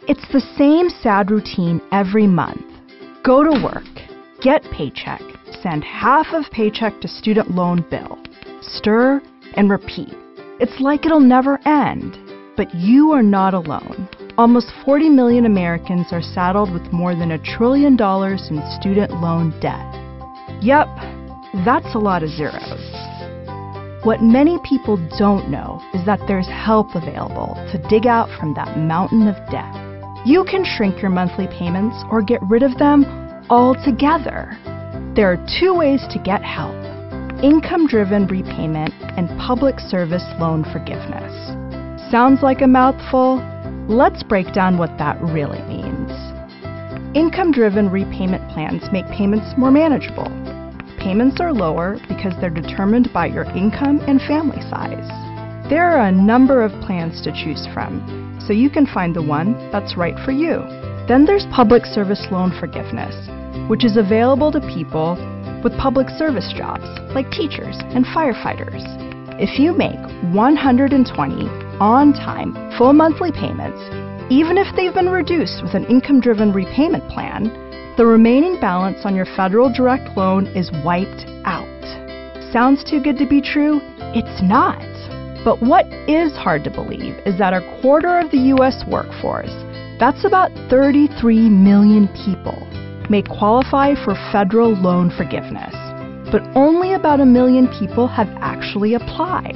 It's the same sad routine every month. Go to work, get paycheck, send half of paycheck to student loan bill. Stir and repeat. It's like it'll never end. But you are not alone. Almost 40 million Americans are saddled with more than $1 trillion in student loan debt. Yep, that's a lot of zeros. What many people don't know is that there's help available to dig out from that mountain of debt. You can shrink your monthly payments or get rid of them altogether. There are 2 ways to get help: income-driven repayment and public service loan forgiveness. Sounds like a mouthful? Let's break down what that really means. Income-driven repayment plans make payments more manageable. Payments are lower because they're determined by your income and family size. There are a number of plans to choose from, so you can find the one that's right for you. Then there's public service loan forgiveness, which is available to people with public service jobs like teachers and firefighters. If you make 120 on-time, full monthly payments, even if they've been reduced with an income-driven repayment plan, the remaining balance on your federal direct loan is wiped out. Sounds too good to be true? It's not. But what is hard to believe is that 1/4 of the U.S. workforce, that's about 33 million people, may qualify for federal loan forgiveness. But only about 1 million people have actually applied.